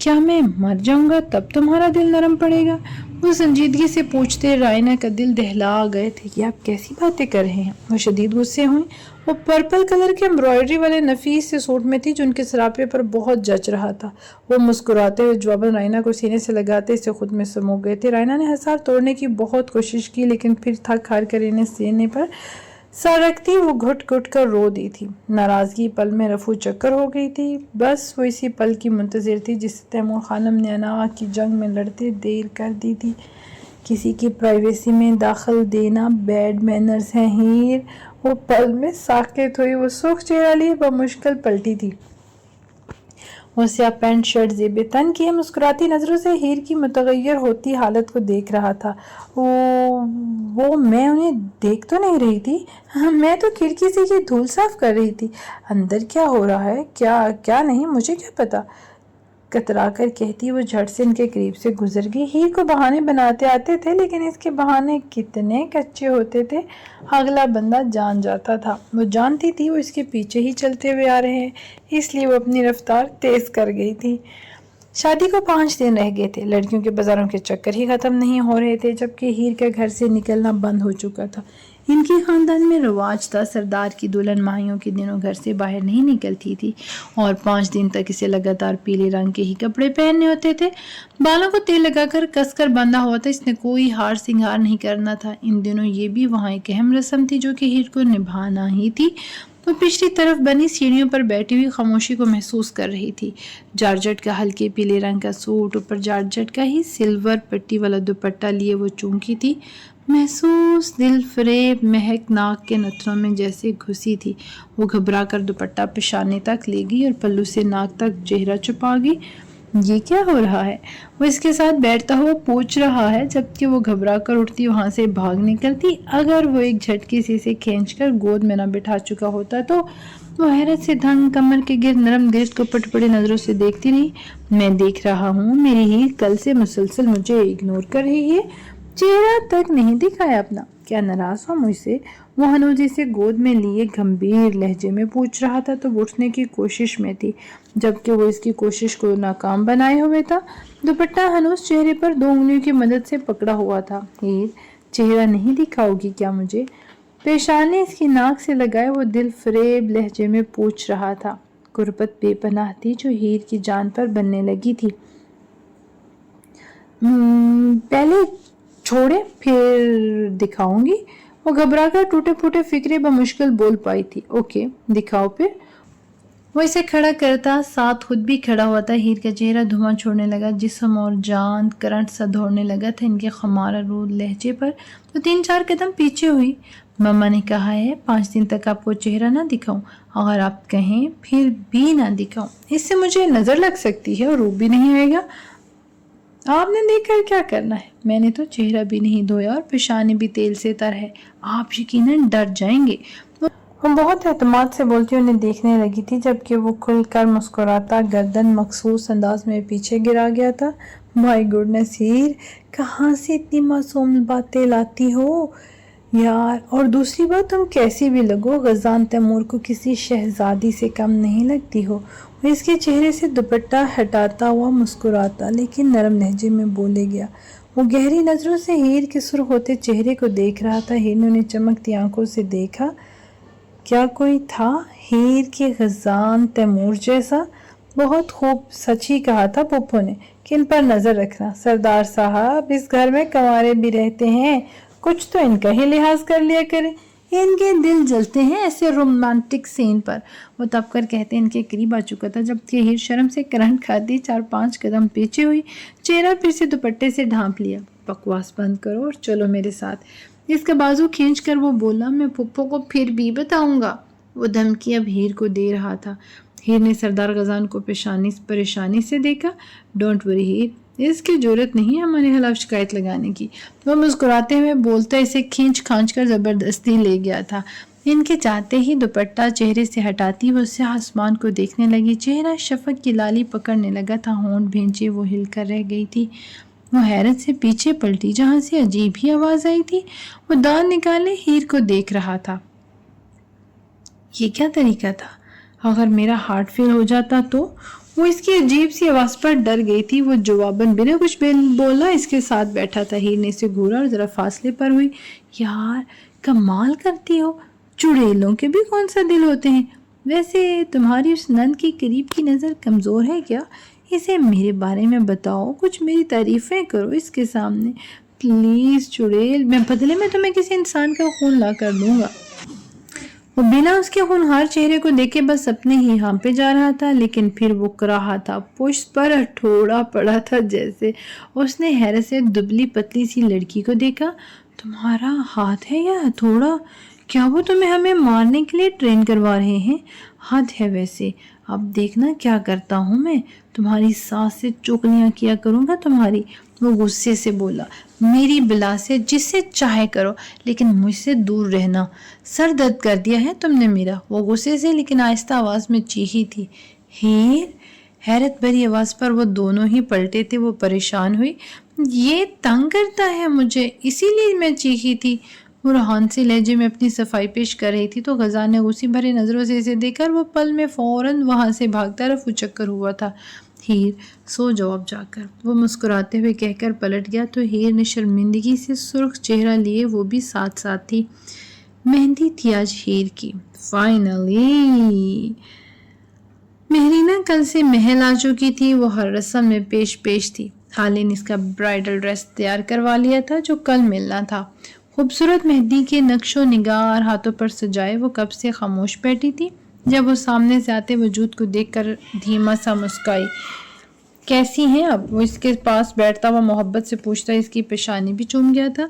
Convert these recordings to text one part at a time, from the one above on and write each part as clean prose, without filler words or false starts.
کیا میں مر جاؤں گا تب تمہارا دل نرم پڑے گا؟ وہ سنجیدگی سے پوچھتے رائنا کا دل دہلا گئے تھے کہ آپ کیسی باتیں کر رہے ہیں۔ وہ شدید غصے ہوئیں۔ وہ پرپل کلر کے امبرائڈری والے نفیس سے سوٹ میں تھی جو ان کے سراپے پر بہت جچ رہا تھا۔ وہ مسکراتے ہوئے جواباً رائنا کو سینے سے لگاتے اسے خود میں سمو گئے تھے۔ رائنا نے ہثار توڑنے کی بہت کوشش کی لیکن پھر تھک ہار کر انہیں سینے پر سر رکھتی وہ گھٹ گھٹ کر رو دی تھی۔ ناراضگی پل میں رفو چکر ہو گئی تھی۔ بس وہ اسی پل کی منتظر تھی جس سے تیمور خانم نے انا کی جنگ میں لڑتے دیر کر دی تھی۔ کسی کی پرائیویسی میں داخل دینا بیڈ مینرز ہیں ہیر۔ وہ پل میں ساکت ہوئی۔ وہ سرخ چہرہ لیے بمشکل پلٹی تھی۔ وہ سیاہ پینٹ شرٹ زیب تن کیے مسکراتی نظروں سے ہیر کی متغیر ہوتی حالت کو دیکھ رہا تھا۔ وہ میں انہیں دیکھ تو نہیں رہی تھی، میں تو کھڑکی سے یہ دھول صاف کر رہی تھی۔ اندر کیا ہو رہا ہے کیا نہیں مجھے کیا پتا، کترا کر کہتی وہ جھٹ سے ان کے قریب سے گزر گئی۔ ہیر کو بہانے بناتے آتے تھے لیکن اس کے بہانے کتنے کچے ہوتے تھے اگلا بندہ جان جاتا تھا۔ وہ جانتی تھی وہ اس کے پیچھے ہی چلتے ہوئے آ رہے ہیں، اس لیے وہ اپنی رفتار تیز کر گئی تھی۔ شادی کو 5 دن رہ گئے تھے۔ لڑکیوں کے بازاروں کے چکر ہی ختم نہیں ہو رہے تھے جبکہ ہیر کا گھر سے نکلنا بند ہو چکا تھا۔ ان کے خاندان میں رواج تھا سردار کی دلہن ماہیوں کے دنوں گھر سے باہر نہیں نکلتی تھی اور 5 دن تک اسے لگاتار پیلے رنگ کے ہی کپڑے پہننے ہوتے تھے۔ بالوں کو تیل لگا کر کس کر باندھا ہوا تھا۔ اس نے کوئی ہار سنگار نہیں کرنا تھا۔ ان دنوں یہ بھی وہاں ایک اہم رسم تھی جو کہ ہیر کو نبھانا ہی تھی۔ وہ پچھلی طرف بنی سیڑھیوں پر بیٹھی ہوئی خاموشی کو محسوس کر رہی تھی۔ جارجٹ کا ہلکے پیلے رنگ کا سوٹ، اوپر جارجٹ کا ہی سلور پٹی والا دوپٹہ لیے وہ چونکی تھی، محسوس دل فریب مہک ناک کے نتنوں میں جیسے گھسی تھی۔ وہ گھبرا کر دوپٹہ پیشانے تک لے گئی اور پلو سے ناک تک چہرہ چھپا گئی۔ یہ کیا ہو رہا ہے؟ وہ اس کے ساتھ بیٹھتا ہوا پوچھ رہا ہے جبکہ وہ گھبرا کر اٹھتی وہاں سے بھاگ نکلتی۔ اگر وہ ایک جھٹکے سے اسے کھینچ کر گود میں نہ بٹھا چکا ہوتا تو وہ حیرت سے دھن کمر کے گرد نرم گرد کو پٹ پڑے نظروں سے دیکھتی رہی۔ میں دیکھ رہا ہوں میری ہی کل سے مسلسل مجھے اگنور کر رہی ہے، چہرہ تک نہیں دکھایا اپنا، کیا ناراض ہو مجھ سے؟ وہ ہنوز اسے گود میں لیے گمبھیر لہجے میں پوچھ رہا تھا تو وہ اٹھنے کی کوشش میں تھی جبکہ وہ اس کی کوشش کو ناکام بنائے ہوئے تھا۔ دوپٹہ ہنوز چہرے پر 2 انگلیوں کی مدد سے پکڑا ہوا تھا۔ ہیر چہرہ نہیں دکھاؤ گی کیا مجھے؟ پیشانے اس کی ناک سے لگائے وہ دل فریب لہجے میں پوچھ رہا تھا۔ غربت بے پناہ تھی جو ہیر کی جان پر بننے لگی تھی۔ پہلے چھوڑے پھر دکھاؤں گی، وہ گھبرا کر ٹوٹے پھوٹے فکرے بمشکل بول پائی تھی۔ اوکے دکھاؤ پھر۔ وہ اسے کھڑا کرتا ساتھ خود بھی کھڑا ہوا تھا۔ ہیر کا چہرہ دھواں چھوڑنے لگا، جسم اور جان کرنٹ سا دوڑنے لگا تھا ان کے خمار آلود لہجے پر۔ تو 3-4 قدم پیچھے ہوئی۔ مما نے کہا ہے 5 دن تک آپ کو چہرہ نہ دکھاؤں، اگر آپ کہیں پھر بھی نہ دکھاؤں، اس سے مجھے نظر لگ سکتی ہے اور روپ بھی نہیں آئے گا۔ آپ نے دیکھ کر کیا کرنا ہے؟ میں نے تو چہرہ بھی نہیں دھویا اور پیشانی بھی تیل سے تر ہے، آپ یقیناً ڈر جائیں گے۔ وہ بہت اعتماد سے بولتی انہیں دیکھنے لگی تھی جبکہ وہ کھل کر مسکراتا گردن مخصوص انداز میں پیچھے گرا گیا تھا۔ مائی گوڈنس ہیر، کہاں سے اتنی معصوم باتیں لاتی ہو یار، اور دوسری بات تم کیسی بھی لگو غزان تیمور کو کسی شہزادی سے کم نہیں لگتی ہو۔ وہ اس کے چہرے سے دوپٹہ ہٹاتا ہوا مسکراتا لیکن نرم لہجے میں بولے گیا۔ وہ گہری نظروں سے ہیر کے سرخ ہوتے چہرے کو دیکھ رہا تھا۔ ہیر نے انہیں چمکتی آنکھوں سے دیکھا۔ کیا کوئی تھا ہیر کے غزان تیمور جیسا؟ بہت خوب، سچ ہی کہا تھا پھپھو نے کہ ان پر نظر رکھنا۔ سردار صاحب اس گھر میں کنوارے بھی رہتے ہیں، کچھ تو ان کا ہی لحاظ کر لیا کریں، ان کے دل جلتے ہیں ایسے رومانٹک سین پر۔ وہ تب کر کہتے ان کے قریب آ چکا تھا جبکہ ہیر شرم سے کرنٹ کھاتی 4-5 قدم پیچھے ہوئی، چہرہ پھر سے دوپٹے سے ڈھانپ لیا۔ بکواس بند کرو اور چلو میرے ساتھ۔ اس کا بازو کھینچ کر وہ بولا، میں پھپھو کو پھر بھی بتاؤں گا۔ وہ دھمکی اب ہیر کو دے رہا تھا۔ ہیر نے سردار غزان کو پریشانی سے دیکھا۔ ڈونٹ وری ہیر، اس کی جرت نہیں ہمارے خلاف شکایت لگانے کی۔ وہ مسکراتے ہوئے بولتا اسے کھینچ کھانچ کر زبردستی لے گیا تھا۔ ان کے چاہتے ہی دوپٹہ چہرے سے ہٹاتی وہ سیاہ آسمان کو دیکھنے لگی۔ چہرہ شفق کی لالی پکڑنے لگا تھا، ہونٹ بھینچے وہ ہل کر رہ گئی تھی۔ وہ حیرت سے پیچھے پلٹی جہاں سے عجیب ہی آواز آئی تھی۔ وہ دانت نکالے ہیر کو دیکھ رہا تھا۔ یہ کیا طریقہ تھا؟ اگر میرا ہارٹ فیل ہو جاتا تو؟ وہ اس کی عجیب سی آواز پر ڈر گئی تھی۔ وہ جواباً بنا کچھ بولا اس کے ساتھ بیٹھا تھا۔ ہیر نے اسے گھورا اور ذرا فاصلے پر ہوئی۔ یار کمال کرتی ہو، چڑیلوں کے بھی کون سا دل ہوتے ہیں؟ ویسے تمہاری اس نند کی قریب کی نظر کمزور ہے کیا؟ اسے میرے بارے میں بتاؤ، کچھ میری تعریفیں کرو اس کے سامنے پلیز چڑیل، میں بدلے میں تمہیں کسی انسان کا خون لا کر دوں گا۔ وہ بنا اس کے ہونہار چہرے کو دیکھے بس اپنے ہی ہانپے جا رہا تھا، لیکن پھر وہ رہا تھا، پشت پر ہتھوڑا پڑا تھا جیسے۔ اس نے حیرت سے دبلی پتلی سی لڑکی کو دیکھا۔ تمہارا ہاتھ ہے یا ہتھوڑا؟ کیا وہ تمہیں ہمیں مارنے کے لیے ٹرین کروا رہے ہیں؟ حد ہے ویسے، اب دیکھنا کیا کرتا ہوں میں، تمہاری ساس سے چغلیاں کیا کروں گا تمہاری۔ وہ غصے سے بولا۔ میری بلا سے جس سے چاہے کرو، لیکن مجھ سے دور رہنا، سر درد کر دیا ہے تم نے میرا۔ وہ غصے سے لیکن آہستہ آواز میں چیخی تھی۔ ہیر، حیرت بھری آواز پر وہ دونوں ہی پلٹے تھے۔ وہ پریشان ہوئی۔ یہ تنگ کرتا ہے مجھے، اسی لیے میں چیخی تھی۔ وہ روحانسی لہجے میں اپنی صفائی پیش کر رہی تھی تو غزال نے غصے بھرے نظروں سے اسے دیکھ کر وہ پل میں فوراً وہاں سے بھاگتا رفو چکر ہوا تھا۔ ہیر سو جاؤ اب جا کر، وہ مسکراتے ہوئے کہہ کر پلٹ گیا تو ہیر نے شرمندگی سے سرخ چہرہ لیے، وہ بھی ساتھ ساتھ تھی۔ مہندی تھی آج ہیر کی، فائنلی۔ مہرینہ کل سے محل آ چکی تھی، وہ ہر رسم میں پیش تھی۔ خالے نے اس کا برائڈل ڈریس تیار کروا لیا تھا جو کل ملنا تھا۔ خوبصورت مہندی کے نقش و نگار ہاتھوں پر سجائے وہ کب سے خاموش بیٹھی تھی۔ جب وہ سامنے سے آتے وجود کو دیکھ کر دھیما سا مسکرائی۔ کیسی ہیں اب؟ وہ اس کے پاس بیٹھتا وہ محبت سے پوچھتا، اس کی پیشانی بھی چوم گیا تھا۔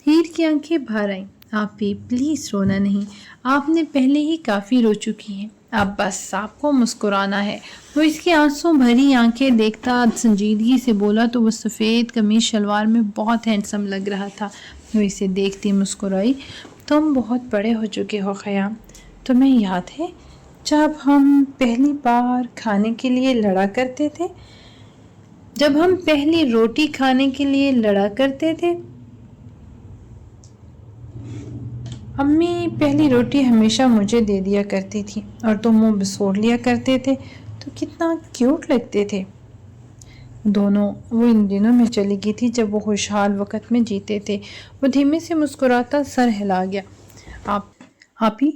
ہیر کی آنکھیں بھر آئیں۔ آپ بھی پلیز رونا نہیں، آپ نے پہلے ہی کافی رو چکی ہیں، اب بس آپ کو مسکرانا ہے۔ وہ اس کی آنسوں بھری آنکھیں دیکھتا سنجیدگی سے بولا تو وہ سفید قمیض شلوار میں بہت ہینڈسم لگ رہا تھا۔ وہ اسے دیکھتی مسکرائی۔ تم بہت بڑے ہو چکے ہو خیام، تمہیں یاد ہے جب ہم پہلی بار کھانے کے لیے لڑا کرتے تھے، جب ہم پہلی روٹی کھانے کے لیے لڑا کرتے تھے؟ امی پہلی روٹی ہمیشہ مجھے دے دیا کرتی تھی اور تم منہ بسوڑ لیا کرتے تھے تو کتنا کیوٹ لگتے تھے دونوں۔ وہ ان دنوں میں چلی گئی تھی جب وہ خوشحال وقت میں جیتے تھے۔ وہ دھیمے سے مسکراتا سر ہلا گیا۔ آپ ہی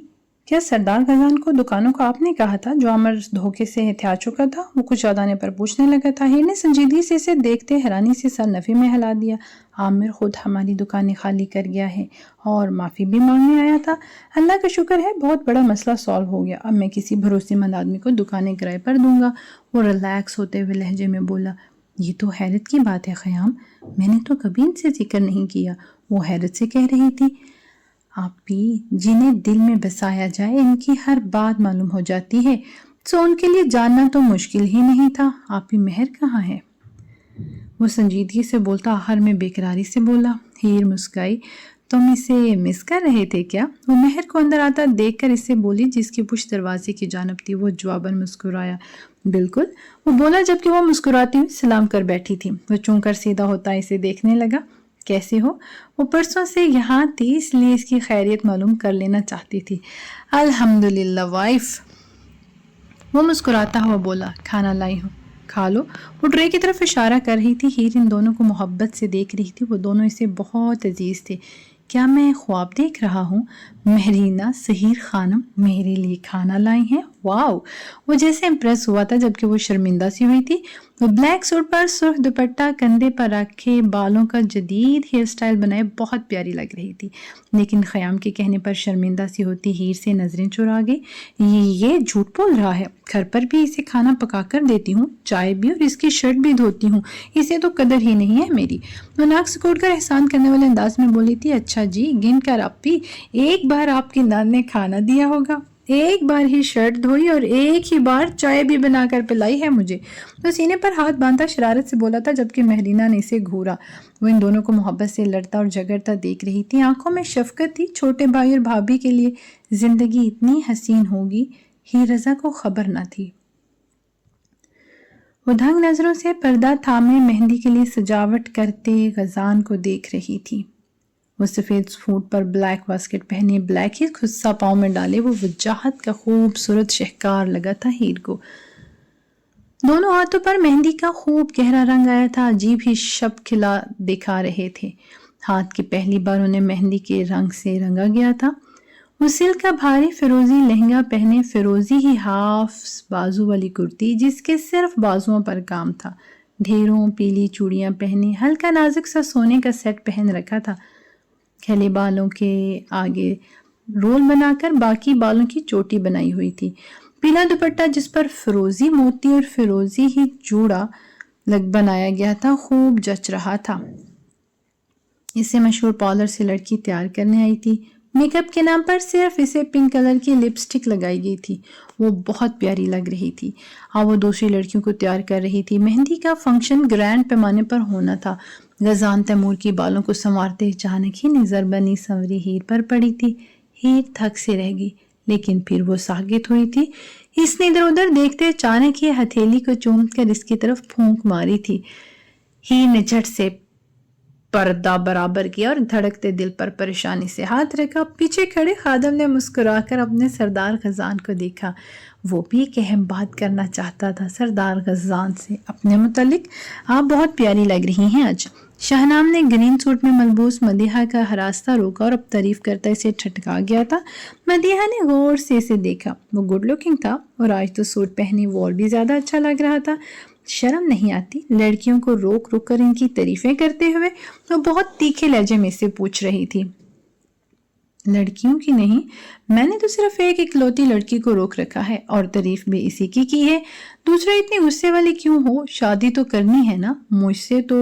کیا سردار غزال کو دکانوں کا آپ نے کہا تھا جو عامر دھوکے سے ہتھیا چکا تھا؟ وہ کچھ یاد آنے پر پوچھنے لگا تھا۔ ہیر نے سنجیدگی سے اسے دیکھتے حیرانی سے سر نفی میں ہلا دیا۔ عامر خود ہماری دکانیں خالی کر گیا ہے اور معافی بھی مانگنے آیا تھا۔ اللہ کا شکر ہے بہت بڑا مسئلہ سالو ہو گیا، اب میں کسی بھروسے مند آدمی کو دکانیں کرائے پر دوں گا۔ وہ ریلیکس ہوتے ہوئے لہجے میں بولا۔ یہ تو حیرت کی بات ہے خیام، میں نے تو کبھی ان سے ذکر نہیں کیا۔ وہ حیرت سے کہہ رہی تھی۔ آپ بھی جنہیں دل میں بسایا جائے ان کی ہر بات معلوم ہو جاتی ہے، سو ان کے لیے جاننا تو مشکل ہی نہیں تھا۔ آپ ہی مہر کہاں ہے؟ وہ سنجیدگی سے بولتا آخر میں بے قراری سے بولا۔ ہیر مسکرائی۔ تم اسے مس کر رہے تھے کیا؟ وہ مہر کو اندر آتا دیکھ کر اس سے بولی جس کی پشت دروازے کی جانب تھی۔ وہ جواباً مسکرایا۔ بالکل، وہ بولا جبکہ وہ مسکراتی ہوئی سلام کر بیٹھی تھی۔ وہ چون کر سیدھا ہوتا اسے دیکھنے لگا۔ کیسے ہو؟ وہ پرسوں سے یہاں تھی اس لیے اس کی خیریت معلوم کر لینا چاہتی تھی۔ الحمدللہ وائف، وہ مسکراتا ہوا بولا۔ کھانا لائی ہوں، کھا لو۔ وہ ٹرے کی طرف اشارہ کر رہی تھی۔ ہیر ان دونوں کو محبت سے دیکھ رہی تھی، وہ دونوں اسے بہت عزیز تھے۔ کیا میں خواب دیکھ رہا ہوں؟ مہرینہ سحیر خانم میرے لیے کھانا لائی ہیں؟ واو! وہ جیسے امپریس ہوا تھا جبکہ وہ شرمندہ سی ہوئی تھی۔ وہ بلیک سوٹ پر سرخ دوپٹہ کندھے پر رکھے بالوں کا جدید ہیئر سٹائل بنائے بہت پیاری لگ رہی تھی، لیکن خیام کے کہنے پر شرمندہ سی ہوتی ہیر سے نظریں چرا گئی۔ یہ جھوٹ بول رہا ہے، گھر پر بھی اسے کھانا پکا کر دیتی ہوں، چائے بھی، اور اس کی شرٹ بھی دھوتی ہوں، اسے تو قدر ہی نہیں ہے میری۔ وہ ناک سکوڑ کر احسان کرنے والے انداز میں بولی تھی۔ اچھا جی، گن کر اپی، ایک بار آپ کی نان نے کھانا دیا ہوگا، ایک بار ہی شرٹ دھوئی اور ایک ہی بار چائے بھی بنا کر پلائی ہے مجھے۔ وہ سینے پر ہاتھ باندھا شرارت سے بولا تھا جبکہ مہرینہ نے اسے گھورا۔ وہ ان دونوں کو محبت سے لڑتا اور جھگڑتا دیکھ رہی تھی، آنکھوں میں شفقت تھی۔ چھوٹے بھائی اور بھابھی کے لیے زندگی اتنی حسین ہوگی، ہی رضا کو خبر نہ تھی۔ وہ دھنگ نظروں سے پردہ تھامے مہندی کے لیے سجاوٹ کرتے غزال کو دیکھ رہی تھی۔ وہ سفید سوٹ پر بلیک واسکٹ پہنے، بلیک ہی خصہ پاؤں میں ڈالے، وہ وجاہت کا خوبصورت شہکار لگا تھا ہیر کو۔ دونوں ہاتھوں پر مہندی کا خوب گہرا رنگ آیا تھا، عجیب ہی شب کھلا دکھا رہے تھے۔ ہاتھ کی پہلی بار انہیں مہندی کے رنگ سے رنگا گیا تھا۔ وہ سلک کا بھاری فیروزی لہنگا پہنے، فیروزی ہی ہاف بازو والی کرتی جس کے صرف بازوؤں پر کام تھا، ڈھیروں پیلی چوڑیاں پہنی، ہلکا نازک سا سونے کا سیٹ پہن رکھا تھا، کھلے بالوں کے آگے رول بنا کر باقی بالوں کی چوٹی بنائی ہوئی تھی۔ پیلا دوپٹہ جس پر فیروزی موتی اور فیروزی ہی جوڑا بنایا گیا تھا خوب جچ رہا تھا۔ اسے مشہور پارلر سے لڑکی تیار کرنے آئی تھی۔ میک اپ کے نام پر صرف اسے پنک کلر کی لپسٹک لگائی گئی تھی۔ وہ بہت پیاری لگ رہی تھی۔ وہ دوسری لڑکیوں کو تیار کر رہی تھی۔ مہندی کا فنکشن گرینڈ پیمانے پر ہونا تھا۔ غزان تیمور کی بالوں کو سنوارتے اچانک ہی نظر بنی سنوری ہیر پر پڑی تھی۔ ہیر تھک سے رہ گئی، لیکن پھر وہ ساکت ہوئی تھی۔ اس نے ادھر ادھر دیکھتے اچانک ہی ہتھیلی کو چوم کر اس کی طرف پھونک ماری تھی۔ ہیر نے جھٹ سے پردہ برابر کیا اور دھڑکتے دل پر پریشانی سے ہاتھ رکھا۔ پیچھے کھڑے خادم نے مسکرا کر اپنے سردار غزان کو دیکھا۔ وہ بھی ایک اہم بات کرنا چاہتا تھا سردار غزان سے اپنے متعلق۔ آپ بہت پیاری لگ رہی ہیں آج۔ شاہنام نے گرین سوٹ میں ملبوس مدیحہ کا ہراستہ روکا اور اب تعریف کرتا اسے ٹھٹکا گیا تھا۔ مدیحہ نے غور سے اسے دیکھا۔ وہ گڈ لکنگ تھا اور آج تو سوٹ پہنے وہ اور بھی زیادہ اچھا لگ رہا تھا۔ شرم نہیں آتی لڑکیوں کو روک روک کر ان کی تعریفیں کرتے ہوئے؟ وہ بہت تیکھے لہجے میں سے پوچھ رہی تھی۔ لڑکیوں کی نہیں، میں نے تو صرف ایک اکلوتی لڑکی کو روک رکھا ہے اور تعریف بھی اسی کی ہے۔ دوسرا اتنے غصے والے کیوں ہو؟ شادی تو کرنی ہے نا، مجھ سے تو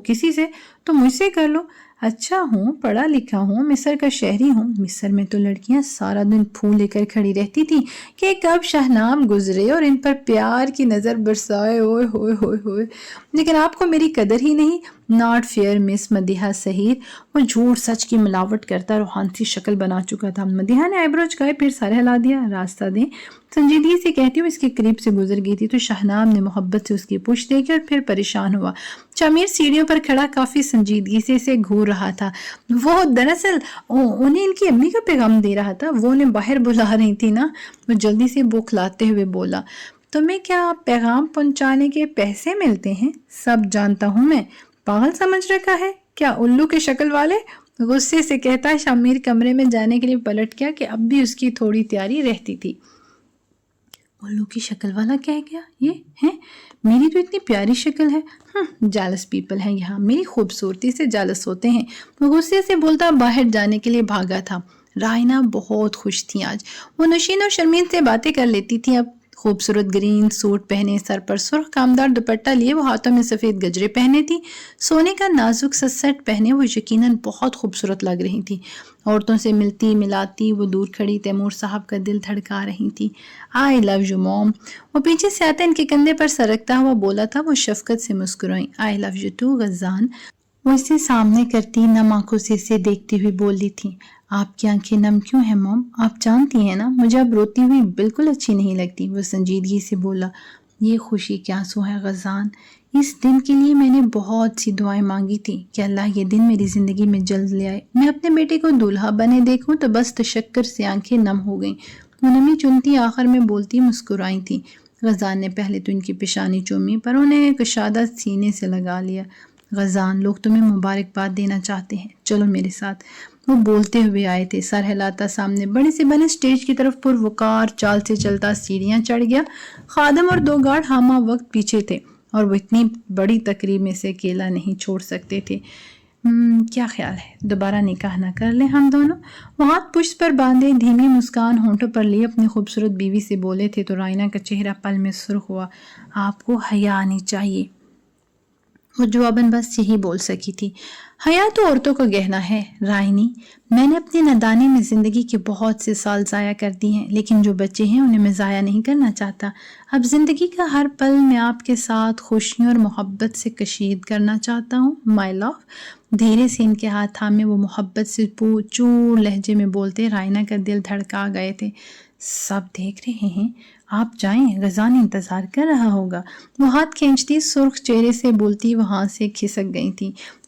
کسی سے تو مجھ سے کر لو۔ اچھا ہوں، پڑھا لکھا ہوں، مصر کا شہری ہوں۔ مصر میں تو لڑکیاں سارا دن پھول لے کر کھڑی رہتی تھی کہ کب شاہنام گزرے اور ان پر پیار کی نظر برسائے۔ اوئے ہوئے ہوئے ہوئے، لیکن آپ کو میری قدر ہی نہیں۔ ناٹ فیئر مس مدیحہ سہیر۔ وہ جھوٹ سچ کی ملاوٹ کرتا روحان سی شکل بنا چکا تھا۔ مدیحہ نے آئی برو چکائے، پھر سر ہلا دیا۔ راستہ دیں، سنجیدگی سے کہتی ہوئے اس کے قریب سے گزر گئی تھی تو شاہنام نے محبت سے اس کی پوچھ دیکھی اور پھر پریشان ہوا۔ شمیر سیڑھیوں پر کھڑا کافی سنجیدگی سے اسے گھور رہا تھا۔ وہ دراصل انہیں ان کی امی کا پیغام دے رہا تھا، وہ انہیں باہر بلا رہی تھی نا۔ وہ جلدی سے بوکھلاتے ہوئے بولا، تمہیں کیا پیغام پہنچانے کے پیسے ملتے ہیں؟ سب جانتا ہوں میں، پاگل سمجھ رکھا ہے کیا الو کے شکل والے؟ غصے سے کہتا ہے شمیر کمرے میں جانے کے لیے پلٹ گیا کہ اب بھی اس کی تھوڑی تیاری رہتی تھی۔ الو کی شکل والا کہہ گیا، یہ ہے؟ میری تو اتنی پیاری شکل ہے۔ جالس پیپل ہیں یہاں، میری خوبصورتی سے جالس ہوتے ہیں۔ وہ غصے سے بولتا باہر جانے کے لیے بھاگا تھا۔ رائنا بہت خوش تھی آج۔ وہ نشین اور شرمین سے باتیں کر لیتی تھی۔ اب خوبصورت گرین سوٹ پہنے، سر پر سرخ کامدار دوپٹہ لیے، وہ ہاتھوں میں سفید گجرے پہنے تھی، سونے کا نازک سا سیٹ پہنے وہ یقیناً بہت خوبصورت لگ رہی تھی۔ عورتوں سے ملتی ملاتی وہ دور کھڑی تیمور صاحب کا دل دھڑکا رہی تھی۔ آئی لو یو موم۔ وہ پیچھے سے آتے ان کے کندھے پر سرکتا ہوا بولا تھا۔ وہ شفقت سے مسکرائیں۔ آئی لو یو ٹو غزان۔ وہ اسے سامنے کرتی نم آنکھوں سے اسے دیکھتی ہوئی بولی تھی، آپ کی آنکھیں نم کیوں ہیں موم؟ آپ جانتی ہیں نا مجھے اب روتی ہوئی بالکل اچھی نہیں لگتی۔ وہ سنجیدگی سے بولا، یہ خوشی کے آنسو ہے غزان، اس دن کے لیے میں نے بہت سی دعائیں مانگی تھی کہ اللہ یہ دن میری زندگی میں جلد لے آئے، میں اپنے بیٹے کو دولہا بنے دیکھوں تو بس تشکر سے آنکھیں نم ہو گئیں۔ وہ نمی چنتی آخر میں بولتی مسکرائی تھی۔ غزان نے پہلے تو ان کی پیشانی چومی پر انہیں کشادہ سینے سے لگا لیا۔ غزان، لوگ تمہیں مبارکباد دینا چاہتے ہیں، چلو میرے ساتھ۔ وہ بولتے ہوئے آئے تھے، سر ہلاتا سامنے بڑے سے بنے سٹیج کی طرف پروقار چال سے چلتا سیڑھیاں چڑھ گیا۔ خادم اور دو گارڈ ہمہ وقت پیچھے تھے اور وہ اتنی بڑی تقریب میں سے اکیلا نہیں چھوڑ سکتے تھے۔ کیا خیال ہے دوبارہ نکاح نہ کر لیں ہم دونوں؟ وہ ہاتھ پشت پر باندھے دھیمی مسکان ہونٹوں پر لیے اپنی خوبصورت بیوی سے بولے تھے تو رائنا کا چہرہ پل میں سرخ ہوا۔ آپ کو حیا آنی چاہیے۔ وہ جواباً بس یہی بول سکی تھی، حیا تو عورتوں کا گہنا ہے رائنی، میں نے اپنی نادانی میں زندگی کے بہت سے سال ضائع کر دی ہیں، لیکن جو بچے ہیں انہیں میں ضائع نہیں کرنا چاہتا۔ اب زندگی کا ہر پل میں آپ کے ساتھ خوشیوں اور محبت سے کشید کرنا چاہتا ہوں مائی لو۔ دھیرے سے ان کے ہاتھ تھامے وہ محبت سے چور لہجے میں بولتے رائنا کا دل دھڑکا گئے تھے۔ سب دیکھ رہے ہیں، آپ جائیں، غزان انتظار کر رہا ہوگا۔ وہ ہاتھ کھینچتی، سرخ چہرے سے بولتی وہاں سے کھسک گئی تھی۔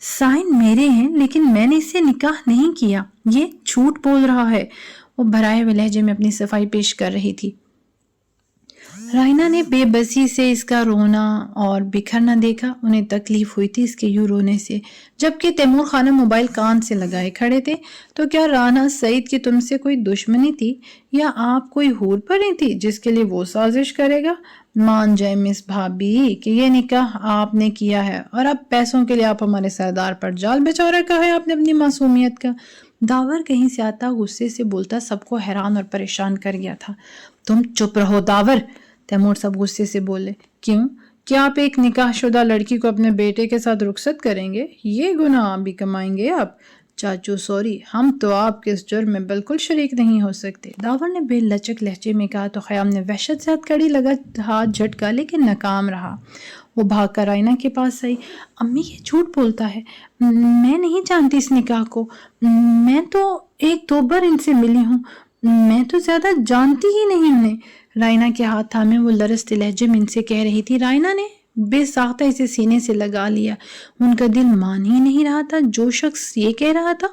سائن میرے ہیں لیکن میں نے اس سے نکاح نہیں کیا، یہ جھوٹ بول رہا ہے، وہ بھرائے ہوئے لہجے میں اپنی صفائی پیش کر رہی تھی۔ رائنا نے بے بسی سے اس کا رونا اور بکھرنا دیکھا، انہیں تکلیف ہوئی تھی اس کے یوں رونے سے، جبکہ تیمور خانم موبائل کان سے لگائے کھڑے تھے۔ تو کیا رانا سعید کی تم سے کوئی دشمنی تھی یا آپ کوئی حور پری تھی جس کے لیے وہ سازش کرے گا؟ مان جائے مس بھابی کہ یہ نکاح آپ نے کیا ہے اور اب پیسوں کے لیے آپ ہمارے سردار پر جال بچا رکھا ہے آپ نے اپنی معصومیت کا۔ داور کہیں سے آتا غصے سے بولتا سب کو حیران اور پریشان کر گیا تھا۔ تم چپ رہو داور، تیمور صاحب غصے سے بولے۔ کیوں؟ کیا آپ ایک نکاح شدہ لڑکی کو اپنے بیٹے کے ساتھ رخصت کریں گے؟ یہ گناہ بھی کمائیں گے آپ؟ چاچو سوری، ہم تو آپ کے اس جرم میں بالکل شریک نہیں ہو سکتے، داور نے بے لچک لہجے میں کہا۔ تو خیام نے وحشت سے ہتھ کڑی لگا ہاتھ جھٹکا لیکن ناکام رہا۔ وہ بھاگ کر رائنا کے پاس آئی۔ امی یہ جھوٹ بولتا ہے، میں نہیں جانتی اس نکاح کو، میں تو ایک دو بار ان سے ملی ہوں، میں تو زیادہ جانتی ہی نہیں انہیں۔ رائنا کے ہاتھ تھامے وہ لرزتے لہجے میں ان سے کہہ رہی تھی۔ رائنا نے بے ساختہ اسے سینے سے لگا لیا، ان کا دل مان ہی نہیں رہا تھا جو شخص یہ کہہ رہا تھا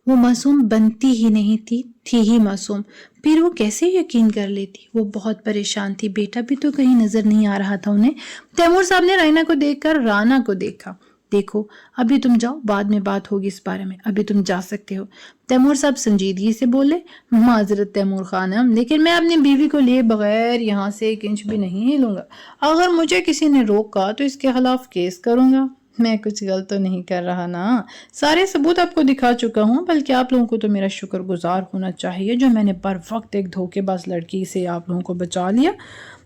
وہ معصوم بنتی ہی نہیں تھی ہی معصوم، پھر وہ کیسے یقین کر لیتی؟ وہ بہت پریشان تھی، بیٹا بھی تو کہیں نظر نہیں آ رہا تھا انہیں۔ تیمور صاحب نے رائنا کو دیکھ کر رانا کو دیکھا۔ دیکھو ابھی تم جاؤ، بعد میں بات ہوگی اس بارے میں، ابھی تم جا سکتے ہو۔ تیمور صاحب سنجیدگی سے بولے۔ معذرت تیمور خانم، لیکن میں اپنی بیوی کو لیے بغیر یہاں سے ایک انچ بھی نہیں ہلوں گا، اگر مجھے کسی نے روکا تو اس کے خلاف کیس کروں گا۔ میں کچھ غلط تو نہیں کر رہا نا، سارے ثبوت آپ کو دکھا چکا ہوں، بلکہ آپ لوگوں کو تو میرا شکر گزار ہونا چاہیے جو میں نے بر وقت ایک دھوکے باز لڑکی سے آپ لوگوں کو بچا لیا۔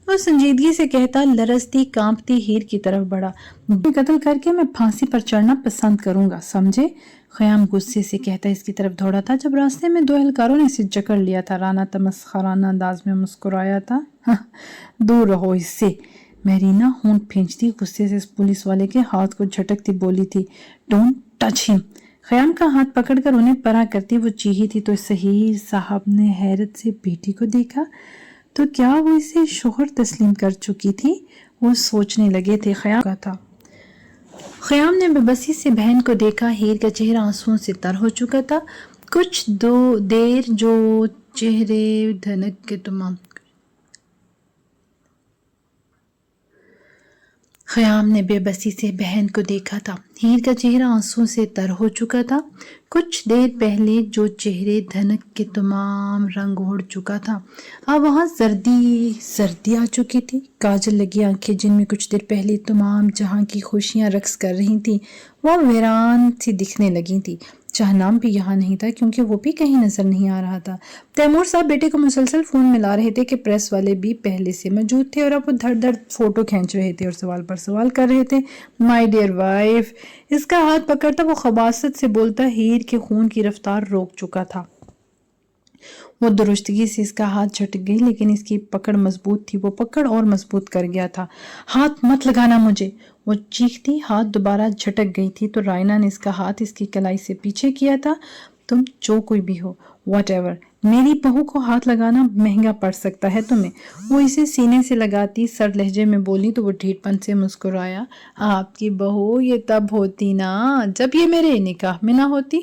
وہ سنجیدگی سے کہتا لرزتی کانپتی ہیر کی طرف بڑھا۔ قتل کر کے میں پھانسی پر چڑھنا پسند کروں گا، سمجھے؟ خیام غصے سے کہتا اس کی طرف دوڑا تھا جب راستے میں دو اہلکاروں نے اسے جکڑ لیا تھا۔ رانا تمسخرانہ انداز میں مسکرایا تھا۔ دور رہو اس سے، مہرینہ ہونٹ پھینچتی غصے سے اس پولیس والے کے ہاتھ کو جھٹکتی بولی تھی، ڈونٹ ٹچ ہم۔ خیام کا ہاتھ پکڑ کر انہیں پرا کرتی وہ چیخی تھی۔ تو سہیر صاحب نے حیرت سے بیٹی کو دیکھا تو کیا وہ اسے شوہر تسلیم کر چکی تھی؟ وہ سوچنے لگے تھے۔ خیام نے بے بسی سے بہن کو دیکھا، ہیر کا چہرہ آنسوؤں سے تر ہو چکا تھا۔ کچھ دیر جو چہرے دھنک کے تمام خیام نے بے بسی سے بہن کو دیکھا تھا، ہیر کا چہرہ آنسوؤں سے تر ہو چکا تھا۔ کچھ دیر پہلے جو چہرے دھنک کے تمام رنگ اوڑھ چکا تھا، اب وہاں زردی آ چکی تھی۔ کاجل لگی آنکھیں جن میں کچھ دیر پہلے تمام جہاں کی خوشیاں رقص کر رہی تھیں وہ ویران سی دکھنے لگی تھی۔ شاہنام بھی یہاں نہیں تھا کیونکہ وہ بھی کہیں نظر نہیں آ رہا تھا۔ تیمور صاحب بیٹے کو مسلسل فون ملا رہے تھے کہ پریس والے بھی پہلے سے موجود تھے اور اب وہ دھڑ دھڑ فوٹو کھینچ رہے تھے اور سوال پر سوال کر رہے تھے۔ مائی ڈیئر وائف، اس کا ہاتھ پکڑتا وہ خباثت سے بولتا ہیر کے خون کی رفتار روک چکا تھا۔ وہ درستگی سے اس کا ہاتھ جھٹک گئی لیکن اس کی پکڑ مضبوط تھی، وہ پکڑ اور مضبوط کر گیا تھا۔ ہاتھ مت لگانا مجھے، وہ چیختی ہاتھ دوبارہ جھٹک گئی تھی تو رائنا نے اس کا ہاتھ اس کی کلائی سے پیچھے کیا تھا۔ تم جو کوئی بھی ہو، واٹ ایور، میری بہو کو ہاتھ لگانا مہنگا پڑ سکتا ہے تمہیں، وہ اسے سینے سے لگاتی سرد لہجے میں بولی تو وہ ڈھیٹ پن سے مسکرایا۔ آپ کی بہو یہ تب ہوتی نا جب یہ میرے نکاح میں نہ ہوتی،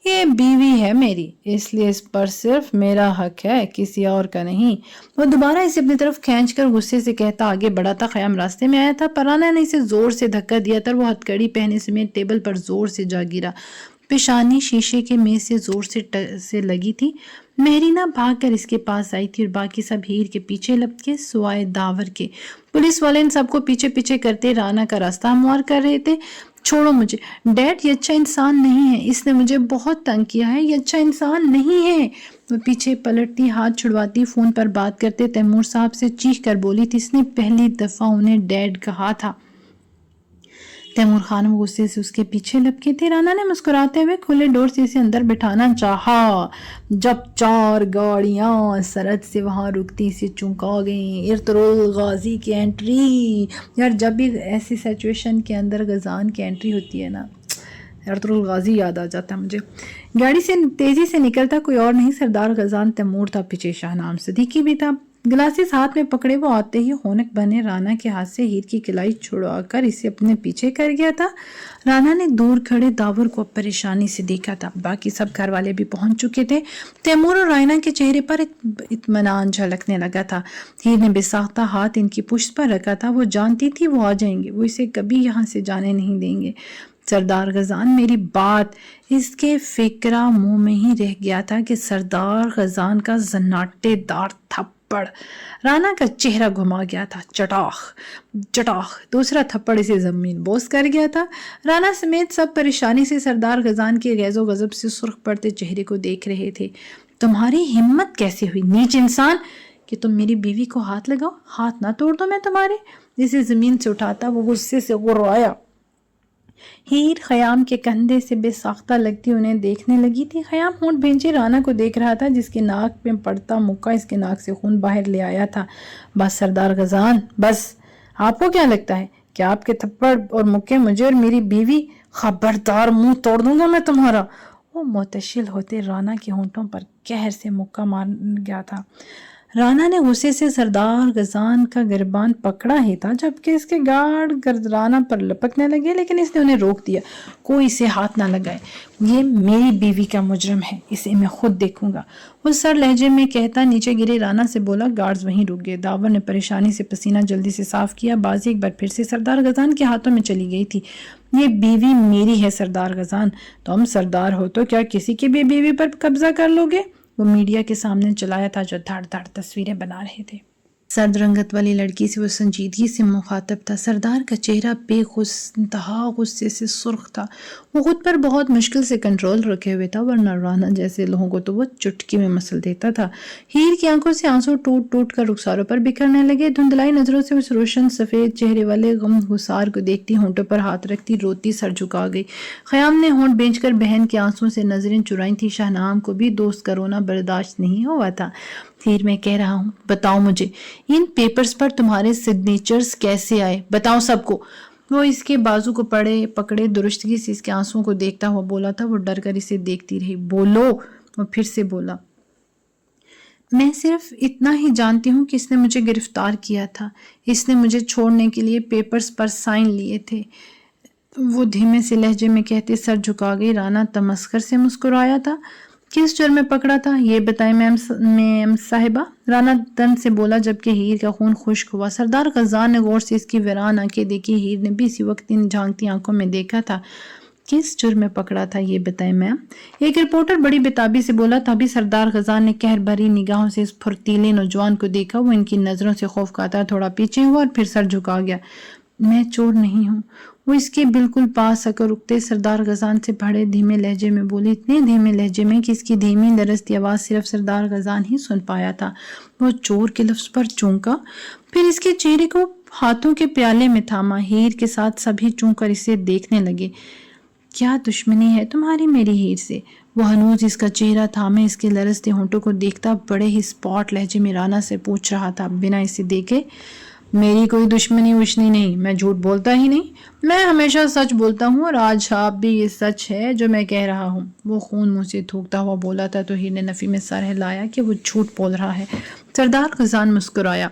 یہ بیوی ہے میری، اس لیے اس پر صرف میرا حق ہے کسی اور کا نہیں۔ وہ دوبارہ اسے اپنی طرف کھینچ کر غصے سے کہتا آگے بڑھا تھا۔ خیام راستے میں آیا تھا، رانا نے اسے زور سے دھکا دیا تھا، وہ ہتھکڑی پہنے سمیت ٹیبل پر زور سے جا گرا، پیشانی شیشے کے میز سے زور سے لگی تھی۔ مہرینہ بھاگ کر اس کے پاس آئی تھی اور باقی سب ہیر کے پیچھے لپکے سوائے داور کے۔ پولیس والے ان سب کو پیچھے پیچھے کرتے رانا کا راستہ ہموار کر رہے تھے۔ چھوڑو مجھے ڈیڈ، یہ اچھا انسان نہیں ہے، اس نے مجھے بہت تنگ کیا ہے، یہ اچھا انسان نہیں ہے۔ وہ پیچھے پلٹتی ہاتھ چھڑواتی فون پر بات کرتے تیمور صاحب سے چیخ کر بولی تھی، اس نے پہلی دفعہ انہیں ڈیڈ کہا تھا۔ تیمور خانم غصے سے اس کے پیچھے لپکے تھے۔ رانا نے مسکراتے ہوئے کھلے ڈور سے اسے اندر بٹھانا چاہا جب 4 گاڑیاں سرحد سے وہاں رکتی اسے چونکا گئیں۔ ارطغرل غازی کی انٹری، یار جب بھی ایسی سچویشن کے اندر غزان کی انٹری ہوتی ہے نا، ارطغرل غازی یاد آ جاتا ہے مجھے۔ گاڑی سے تیزی سے نکلتا کوئی اور نہیں سردار غزان تیمور تھا، پیچھے شاہنام صدیقی بھی تھا۔ گلاسز ہاتھ میں پکڑے وہ آتے ہی ہونک بنے رانا کے ہاتھ سے ہیر کی کلائی چھڑوا کر اسے اپنے پیچھے کر گیا تھا۔ رانا نے دور کھڑے داور کو پریشانی سے دیکھا تھا۔ باقی سب گھر والے بھی پہنچ چکے تھے۔ تیمور اور رائنا کے چہرے پر اطمینان جھلکنے لگا تھا۔ ہیر نے بے ساختہ ہاتھ ان کی پشت پر رکھا تھا۔ وہ جانتی تھی وہ آ جائیں گے، وہ اسے کبھی یہاں سے جانے نہیں دیں گے۔ سردار غزان میری بات، اس کے فکرہ منہ میں ہی رہ گیا تھا کہ سردار غزان کا زناٹے دار تھپڑ رانا کا چہرہ گھما گیا تھا۔ چٹاخ دوسرا تھپڑ اسے زمین بوس کر گیا تھا۔ رانا سمیت سب پریشانی سے سردار غزان کے غیظ و غضب سے سرخ پڑتے چہرے کو دیکھ رہے تھے۔ تمہاری ہمت کیسے ہوئی نیچ انسان کہ تم میری بیوی کو ہاتھ لگاؤ؟ ہاتھ نہ توڑ دو میں تمہارے۔ اسے زمین سے اٹھاتا وہ غصے سے غرایا۔ ہیر خیام کے کندھے سے بے ساختہ لگتی انہیں دیکھنے لگی تھی۔ خیام ہونٹ بھینچے رانا کو دیکھ رہا تھا جس کے ناک میں پڑتا مکہ اس کے ناک سے خون باہر لے آیا تھا۔ بس سردار غزان بس، آپ کو کیا لگتا ہے کہ آپ کے تھپڑ اور مکے مجھے اور میری بیوی؟ خبردار منہ توڑ دوں گا میں تمہارا۔ وہ متشل ہوتے رانا کے ہونٹوں پر قہر سے مکہ مار گیا تھا۔ رانا نے غصے سے سردار غزان کا گربان پکڑا ہی تھا جبکہ اس کے گاڑ گرد رانا پر لپکنے لگے، لیکن اس نے انہیں روک دیا۔ کوئی اسے ہاتھ نہ لگائے، یہ میری بیوی کا مجرم ہے، اسے میں خود دیکھوں گا، وہ سر لہجے میں کہتا نیچے گرے رانا سے بولا۔ گارڈز وہیں رک گئے۔ داور نے پریشانی سے پسینہ جلدی سے صاف کیا۔ بازی ایک بار پھر سے سردار غزان کے ہاتھوں میں چلی گئی تھی۔ یہ بیوی میری ہے سردار غزان، تم سردار ہو تو کیا کسی کی بھی بیوی پر قبضہ کر لو گے؟ وہ میڈیا کے سامنے چلایا تھا جو دھڑ دھڑ تصویریں بنا رہے تھے۔ سرد رنگت والی لڑکی سے وہ سنجیدگی سے مخاطب تھا۔ سردار کا چہرہ انتہا غصے سے سرخ تھا۔ وہ خود پر بہت مشکل سے کنٹرول رکھے ہوئے تھا، ورنہ رانا جیسے لوگوں کو تو وہ چٹکی میں مسل دیتا تھا۔ ہیر کی آنکھوں سے آنسو ٹوٹ ٹوٹ کر رخساروں پر بکھرنے لگے۔ دھندلائی نظروں سے اس روشن سفید چہرے والے غم گسار کو دیکھتی ہونٹوں پر ہاتھ رکھتی روتی سر جھکا گئی۔ خیام نے ہونٹ بھینچ کر بہن کے آنسوں سے نظریں چرائیں تھی۔ شاہنام کو بھی دوست کا رونا برداشت نہیں ہوا تھا۔ ہیر میں کہہ رہا ہوں، بتاؤ مجھے ان پیپرز پر تمہارے سگنیچرز کیسے آئے؟ بتاؤ سب کو۔ وہ اس کے بازو کو پکڑے درستگی سے اس کے آنسوں کو دیکھتا ہوا بولا تھا۔ وہ ڈر کر اسے دیکھتی رہی۔ بولو۔ وہ پھر سے بولا، میں صرف اتنا ہی جانتی ہوں کہ اس نے مجھے گرفتار کیا تھا، اس نے مجھے چھوڑنے کے لیے پیپرز پر سائن لیے تھے۔ وہ دھیمے سے لہجے میں کہتے سر جھکا گئی۔ رانا تمسخر سے مسکرایا تھا۔ کس جرم میں پکڑا تھا یہ بتائیں میم صاحبہ، رانا تن سے بولا جبکہ ہیر کا خون خشک ہوا۔ سردار غزان نے غور سے اس کی ویران آنکھیں دیکھی۔ ہیر نے بھی اسی وقت ان جھانکتی آنکھوں میں دیکھا تھا۔ کس جرم میں پکڑا تھا یہ بتائیں میم؟ ایک رپورٹر بڑی بےتابی سے بولا تھا۔ ابھی سردار غزان نے قہر بھری نگاہوں سے اس پھرتیلے نوجوان کو دیکھا۔ وہ ان کی نظروں سے خوف کھاتا تھوڑا پیچھے ہوا اور پھر سر جھکا گیا۔ میں چور نہیں ہوں۔ وہ اس کے بالکل پاس آ کر رکتے سردار غزان سے بڑے دھیمے لہجے میں بولی، اتنے دھیمے لہجے میں کہ اس کی دھیمی درستی آواز صرف سردار غزان ہی سن پایا تھا۔ وہ چور کے لفظ پر چونکا، پھر اس کے چہرے کو ہاتھوں کے پیالے میں تھاما۔ ہیر کے ساتھ سبھی چونک کر اسے دیکھنے لگے۔ کیا دشمنی ہے تمہاری میری ہیر سے؟ وہ ہنوز اس کا چہرہ تھامے اس کے لرزتے ہونٹوں کو دیکھتا بڑے ہی اسپاٹ لہجے میں رانا سے پوچھ رہا تھا بنا اسے دیکھے۔ میری کوئی دشمنی وشنی نہیں، میں جھوٹ بولتا ہی نہیں، میں ہمیشہ سچ بولتا ہوں اور آج آپ بھی یہ سچ ہے جو میں کہہ رہا ہوں۔ وہ خون منہ سے تھوکتا ہوا بولا تھا تو ہیر نے نفی میں سر ہلایا کہ وہ جھوٹ بول رہا ہے۔ سردار غزان مسکرایا۔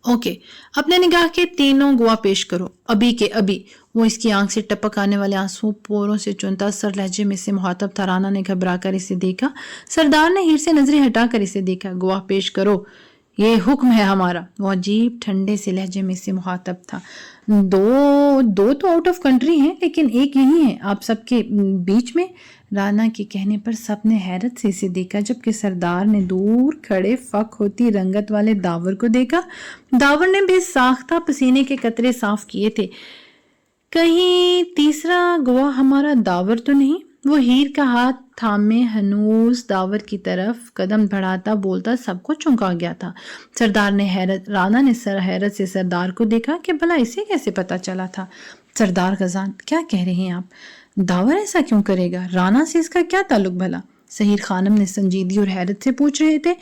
اوکے، اپنے نگاہ کے تینوں گواہ پیش کرو، ابھی کے ابھی۔ وہ اس کی آنکھ سے ٹپک آنے والے آنسو پوروں سے چنتا سر لہجے میں سے مخاطب تھا۔ رانا نے گھبرا کر اسے دیکھا۔ سردار نے ہیر سے نظریں ہٹا کر اسے دیکھا۔ گواہ پیش کرو، یہ حکم ہے ہمارا۔ وہ عجیب ٹھنڈے سے لہجے میں سے مخاطب تھا۔ دو تو آؤٹ آف کنٹری ہیں لیکن ایک یہی ہے آپ سب کے بیچ میں۔ رانا کے کہنے پر سب نے حیرت سے اسے دیکھا جبکہ سردار نے دور کھڑے فک ہوتی رنگت والے داور کو دیکھا۔ داور نے بے ساختہ پسینے کے قطرے صاف کیے تھے۔ کہیں تیسرا گواہ ہمارا داور تو نہیں؟ وہ ہیر کا ہاتھ تھامے ہنوز داور کی طرف قدم بڑھاتا بولتا سب کو چونکا گیا تھا۔ رانا نے حیرت سے سردار کو دیکھا کہ بھلا اسے کیسے پتا چلا تھا۔ سردار غزان، کیا کہہ رہے ہیں آپ؟ داور ایسا کیوں کرے گا؟ رانا سے اس کا کیا تعلق بھلا؟ سحیر خانم نے سنجیدگی اور حیرت سے پوچھ رہے تھے۔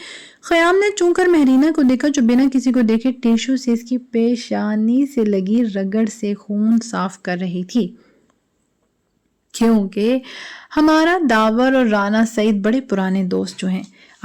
خیام نے چون کر مہرینہ کو دیکھا جو بنا کسی کو دیکھے ٹیشو سے اس کی پیشانی سے لگی رگڑ سے خون صاف کر رہی تھی۔ کیونکہ ہمارا داور اور رانا سعید بڑے پرانے دوست جو ہیں،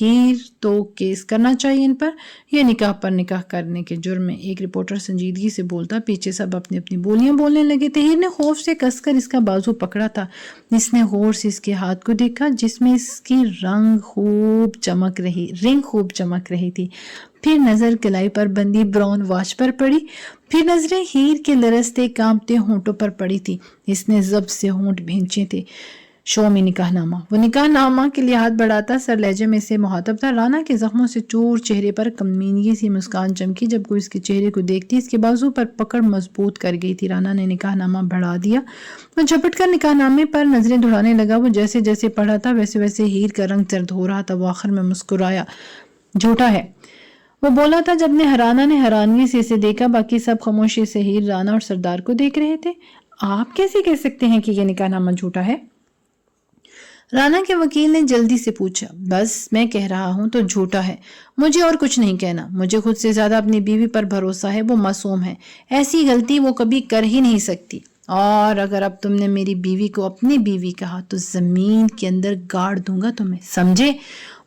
ہیر تو کیس کرنا چاہیے ان پر، یہ نکاح پر نکاح کرنے کے جرم میں۔ ایک رپورٹر سنجیدگی سے بولتا، پیچھے سب اپنی اپنی بولیاں بولنے لگے تھے۔ ہیر نے خوف سے کس کر اس کا بازو پکڑا تھا۔ اس نے غور سے اس کے ہاتھ کو دیکھا جس میں اس کی رنگ خوب چمک رہی تھی۔ پھر نظر کلائی پر بندی براؤن واچ پر پڑی، پھر نظریں ہیر کے لرزتے کانپتے ہونٹوں پر پڑی تھی۔ اس نے ضبط سے ہونٹ بھینچے تھے۔ شو میں نکاح نامہ۔ وہ نکاح نامہ کے لیے ہاتھ بڑھاتا سر لہجے میں سے مخاطب تھا۔ رانا کے زخموں سے چور چہرے پر کمینگی سی مسکان چمکی جب کوئی اس کے چہرے کو دیکھتی۔ اس کے بازو پر پکڑ مضبوط کر گئی تھی۔ رانا نے نکاح نامہ بڑھا دیا۔ وہ جھپٹ کر نکاح نامے پر نظریں دوڑانے لگا۔ وہ جیسے جیسے پڑھا تھا ویسے ویسے ہیر کا رنگ زرد ہو رہا تھا۔ وہ آخر میں مسکرایا۔ جھوٹا ہے، وہ بولا تھا جب رانا نے حیرانگی سے اسے دیکھا۔ باقی سب خاموشی سے ہیر، رانا اور سردار کو دیکھ رہے تھے۔ آپ کیسے کہہ سکتے ہیں کہ یہ نکاح نامہ جھوٹا ہے؟ رانا کے وکیل نے جلدی سے پوچھا۔ بس میں کہہ رہا ہوں تو جھوٹا ہے، مجھے اور کچھ نہیں کہنا۔ مجھے خود سے زیادہ اپنی بیوی پر بھروسہ ہے، وہ معصوم ہے، ایسی غلطی وہ کبھی کر ہی نہیں سکتی۔ اور اگر اب تم نے میری بیوی کو اپنی بیوی کہا تو زمین کے اندر گاڑ دوں گا تمہیں، سمجھے؟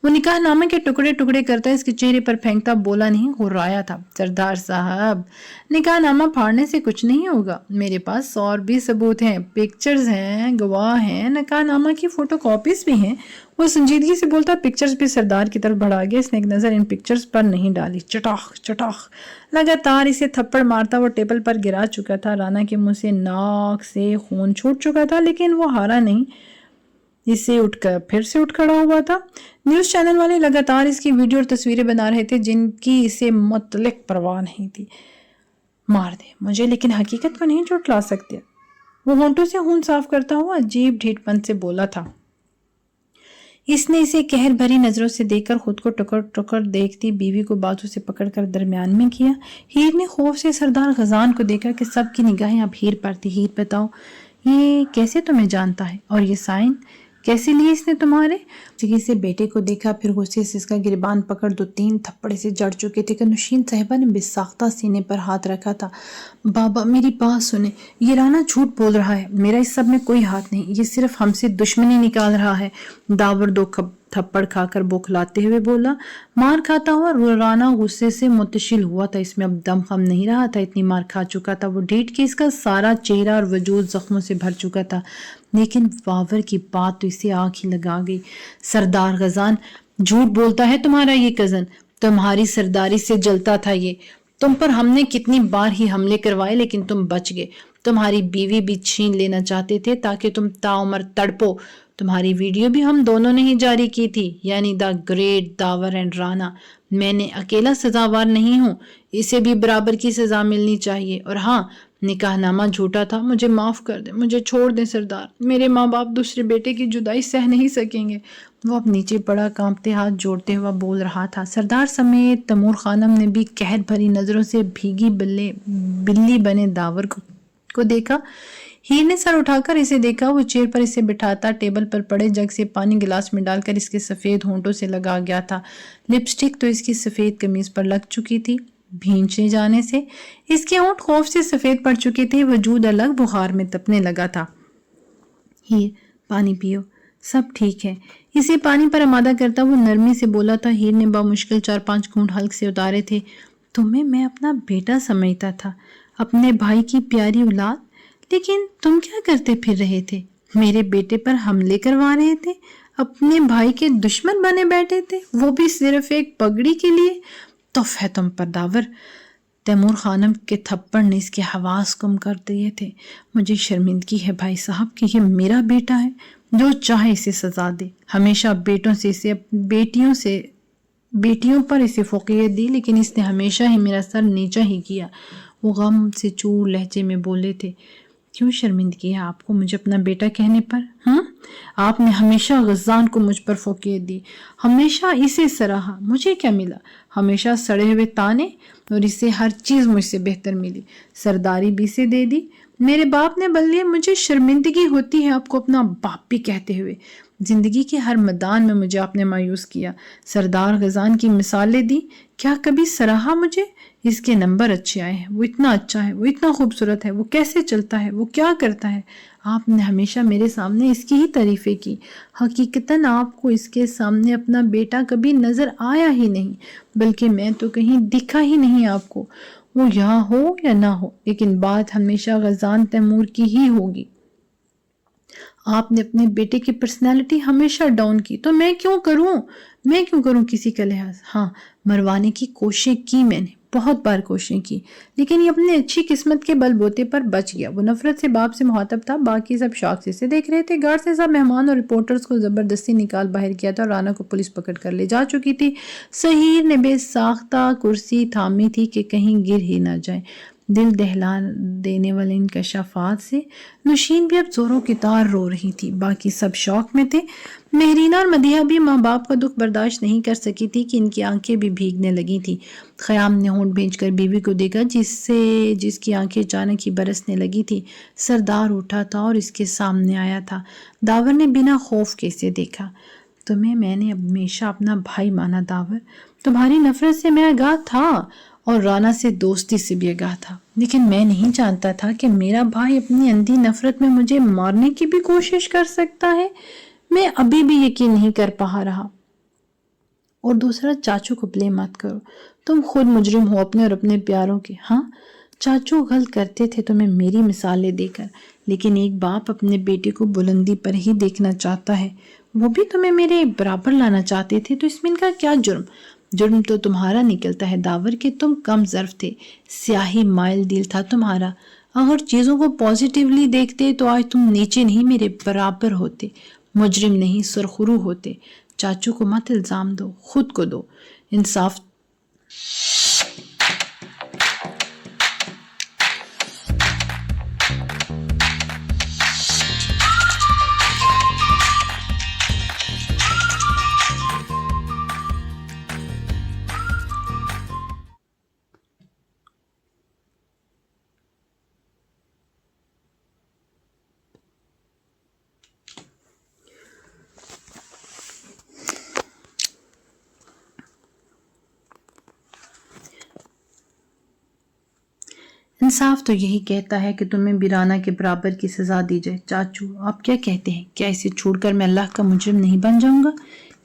وہ نکاح نامے کے ٹکڑے ٹکڑے کرتا اس کے چہرے پر پھینکتا، بولا نہیں، غرایا تھا۔ سردار صاحب، نکاح نامہ پھاڑنے سے کچھ نہیں ہوگا، میرے پاس اور بھی ثبوت ہیں، پکچرز ہیں، گواہ ہیں، نکاح نامہ کی فوٹو کاپیز بھی ہیں۔ وہ سنجیدگی سے بولتا، پکچرز بھی سردار کی طرف بڑھا گیا۔ اس نے ایک نظر ان پکچرز پر نہیں ڈالی۔ چٹاخ چٹاخ لگاتار اسے تھپڑ مارتا وہ ٹیبل پر گرا چکا تھا۔ رانا کے منہ سے ناک سے خون چھوٹ چکا تھا، لیکن وہ ہارا نہیں، اسے پھر سے اٹھ کھڑا ہوا تھا۔ نیوز چینل والے لگاتار اس کی ویڈیو اور تصویریں بنا رہے تھے جن کی اسے مطلق پرواہ نہیں تھی۔ مار دے مجھے، لیکن حقیقت کو نہیں جھٹلا سکتے، وہ ہونٹوں سے خون صاف کرتا ہوا عجیب ڈھیٹ پن سے بولا تھا۔ اس نے اسے قہر بھری نظروں سے دیکھ کر خود کو ٹکر ٹکر دیکھتی بیوی کو بازو سے پکڑ کر درمیان میں کیا۔ ہیر نے خوف سے سردار غزان کو دیکھا کہ سب کی نگاہیں اب ہیر پر تھی۔ ہیر، بتاؤ یہ کیسے تمہیں جانتا ہے، اور یہ سائن کیسے لیے اس نے تمہارے؟ جگہ سے بیٹے کو دیکھا، پھر غصے سے اس کا گریبان پکڑ 2-3 تھپڑے سے جڑ چکے تھے کہ نوشین صاحبہ نے بے ساختہ سینے پر ہاتھ رکھا تھا۔ بابا میری بات سنیں، یہ رانا جھوٹ بول رہا ہے، میرا اس سب میں کوئی ہاتھ نہیں، یہ صرف ہم سے دشمنی نکال رہا ہے۔ داور 2 تھپڑ کھا کر بوکھلاتے ہوئے بولا۔ مار کھاتا ہوا رانا غصے سے متشل ہوا تھا، اس میں اب دم خم نہیں رہا تھا، اتنی مار کھا چکا تھا وہ ڈیٹ کہ اس کا سارا چہرہ اور وجود زخموں سے بھر چکا تھا۔ لیکن واور کی بات تو اسے آنکھ ہی لگا گئی۔ سردار غزان، جھوٹ بولتا ہے تمہارا یہ کزن، تمہاری سرداری سے جلتا تھا یہ، تم پر ہم نے کتنی بار ہی حملے کروائے لیکن تم بچ گئے، تمہاری بیوی بھی چھین لینا چاہتے تھے تاکہ تم تاعمر تڑپو، تمہاری ویڈیو بھی ہم دونوں نے ہی جاری کی تھی، یعنی دا گریٹ داور اینڈ رانا۔ میں نے اکیلا سزاوار نہیں ہوں، اسے بھی برابر کی سزا ملنی چاہیے۔ اور ہاں، نکاح نامہ جھوٹا تھا، مجھے معاف کر دیں، مجھے چھوڑ دیں سردار، میرے ماں باپ دوسرے بیٹے کی جدائی سہ نہیں سکیں گے۔ وہ اب نیچے پڑا کانپتے ہاتھ جوڑتے ہوا بول رہا تھا۔ سردار سمیت تیمور خانم نے بھی قہر بھری نظروں سے بھیگی بلی بنے داور کو دیکھا۔ ہیر نے سر اٹھا کر اسے دیکھا، وہ چیئر پر اسے بٹھاتا پٹیبل پر پڑے جگ سے پانی گلاس میں ڈال کر اس کے سفید ہونٹوں سے لگا گیا تھا۔ لپسٹک تو اس کی سفید قمیض پر لگ چکی تھی بھینچے جانے سے، اس کے ہونٹ خوف سے سفید پڑ چکے تھے، وجود الگ بخار میں تپنے لگا تھا۔ ہیر، پانی پیو، سب ٹھیک ہے، اسے پانی پر آمادہ کرتا وہ نرمی سے بولا تھا۔ ہیر نے بامشکل 4-5 گھونٹ حلق سے اتارے تھے۔ تمہیں میں اپنا بیٹا سمجھتا تھا، اپنے بھائی کی پیاری اولاد، لیکن تم کیا کرتے پھر رہے تھے؟ میرے بیٹے پر حملے کروا رہے تھے، اپنے بھائی کے دشمن بنے بیٹھے تھے، وہ بھی صرف ایک پگڑی کے لیے۔ تف ہے تم پر داور، تیمور خانم کے تھپڑ نے اس کے حواس گم کر دیے تھے۔ مجھے شرمندگی ہے بھائی صاحب کہ یہ میرا بیٹا ہے، جو چاہے اسے سزا دے، ہمیشہ بیٹیوں پر اسے فوقیت دی، لیکن اس نے ہمیشہ ہی میرا سر نیچا ہی کیا۔ وہ غم سے چور لہجے میں بولے تھے۔ کیوں شرمندگی ہے آپ کو مجھے اپنا بیٹا کہنے پر؟ آپ نے ہمیشہ غزان کو مجھ پر فوقیت دی، ہمیشہ اسے سراہا، مجھے کیا ملا؟ ہمیشہ سڑے ہوئے تانے، اور اسے ہر چیز مجھ سے بہتر ملی، سرداری بھی اسے دے دی۔ میرے باپ نے بلکہ مجھے شرمندگی ہوتی ہے آپ کو اپنا باپ بھی کہتے ہوئے، زندگی کے ہر میدان میں مجھے آپ نے مایوس کیا، سردار غزان کی مثالیں دی، کیا کبھی سراہا مجھے؟ اس کے نمبر اچھے آئے ہیں، وہ اتنا اچھا ہے، وہ اتنا خوبصورت ہے، وہ کیسے چلتا ہے، وہ کیا کرتا ہے، آپ نے ہمیشہ میرے سامنے اس کی ہی تعریفیں کی، حقیقتاً آپ کو اس کے سامنے اپنا بیٹا کبھی نظر آیا ہی نہیں، بلکہ میں تو کہیں دکھا ہی نہیں آپ کو، وہ یہاں ہو یا نہ ہو، لیکن بات ہمیشہ غزان تیمور کی ہی ہوگی۔ آپ نے اپنے بیٹے کی پرسنالٹی ہمیشہ ڈاؤن کی، تو میں کیوں کروں کسی کا لحاظ؟ ہاں، مروانے کی کوششیں کی میں نے، بہت بار کوششیں کی، لیکن یہ اپنی اچھی قسمت کے بل بوتے پر بچ گیا۔ وہ نفرت سے باپ سے مخاطب تھا، باقی سب شوق سے اسے دیکھ رہے تھے۔ گارڈ سے سب مہمان اور رپورٹرز کو زبردستی نکال باہر کیا تھا اور رانا کو پولیس پکڑ کر لے جا چکی تھی۔ سحیر نے بے ساختہ کرسی تھامی تھی کہ کہیں گر ہی نہ جائے۔ دل دہلا دینے والے انکشافات سے نوشین بھی اب زوروں کی طار رو رہی تھی، باقی سب شوق میں تھے۔ مہرینہ اور مدیحہ بھی ماں باپ کا دکھ برداشت نہیں کر سکی تھی کہ ان کی آنکھیں بھی بھیگنے لگی تھی۔ خیام نے ہونٹ بھیج کر بیوی کو دیکھا جس کی آنکھیں اچانک ہی برسنے لگی تھی۔ سردار اٹھا تھا اور اس کے سامنے آیا تھا۔ داور نے بنا خوف کے اسے دیکھا۔ تمہیں میں نے ہمیشہ اپنا بھائی مانا داور، تمہاری نفرت سے میں آگاہ تھا اور رانا سے دوستی سے بھی آگاہ تھا، لیکن میں نہیں جانتا تھا کہ میرا بھائی اپنی اندھی نفرت میں مجھے مارنے کی بھی کوشش کر سکتا ہے۔ میں ابھی بھی یقین نہیں کر پا رہا۔ اور دوسرا، چاچو کو بلیم مت کرو، تم خود مجرم ہو اپنے اور اپنے پیاروں کے۔ ہاں، چاچو غلط کرتے تھے تمہیں میری مثالیں دے کر، لیکن ایک باپ اپنے بیٹے کو بلندی پر ہی دیکھنا چاہتا ہے۔ وہ بھی تمہیں میرے برابر لانا چاہتے تھے، تو اس میں ان کا کیا جرم؟ جرم تو تمہارا نکلتا ہے داور کہ تم کم ظرف تھے، سیاہی مائل دل تھا تمہارا۔ اگر چیزوں کو پازیٹیولی دیکھتے تو آج تم نیچے نہیں میرے برابر ہوتے، مجرم نہیں سرخرو ہوتے۔ چاچو کو مت الزام دو، خود کو دو۔ انصاف انصاف تو یہی کہتا ہے کہ تمہیں بیرانہ کے برابر کی سزا دی جائے۔ چاچو، آپ کیا کہتے ہیں؟ کیا اسے چھوڑ کر میں اللہ کا مجرم نہیں بن جاؤں گا؟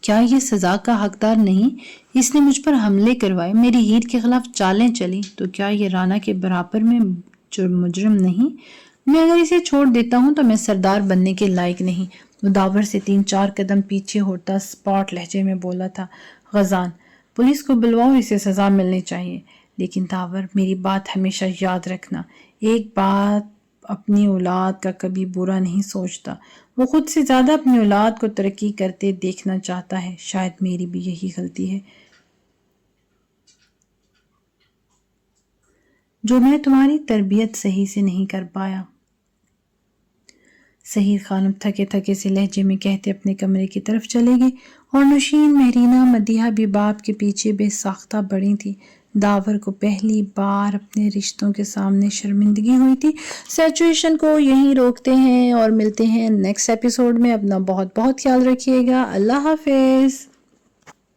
کیا یہ سزا کا حقدار نہیں؟ اس نے مجھ پر حملے کروائے، میری ہیر کے خلاف چالیں چلی، تو کیا یہ رانا کے برابر میں مجرم نہیں؟ میں اگر اسے چھوڑ دیتا ہوں تو میں سردار بننے کے لائق نہیں۔ وہ داور سے 3-4 قدم پیچھے ہوتا اسپاٹ لہجے میں بولا تھا۔ غزان، پولیس کو بلواؤ، اسے سزا ملنی چاہیے۔ لیکن داور، میری بات ہمیشہ یاد رکھنا، ایک باپ اپنی اولاد کا کبھی برا نہیں سوچتا، وہ خود سے زیادہ اپنی اولاد کو ترقی کرتے دیکھنا چاہتا ہے۔ شاید میری بھی یہی غلطی ہے جو میں تمہاری تربیت صحیح سے نہیں کر پایا۔ سحیر خانم تھکے تھکے سے لہجے میں کہتے اپنے کمرے کی طرف چلے گئے اور نوشین، مہرینہ، مدیحہ بھی باپ کے پیچھے بے ساختہ بڑھی تھی۔ داور کو پہلی بار اپنے رشتوں کے سامنے شرمندگی ہوئی تھی۔ سچویشن کو یہیں روکتے ہیں اور ملتے ہیں نیکسٹ ایپیسوڈ میں۔ اپنا بہت بہت خیال رکھیے گا۔ اللہ حافظ۔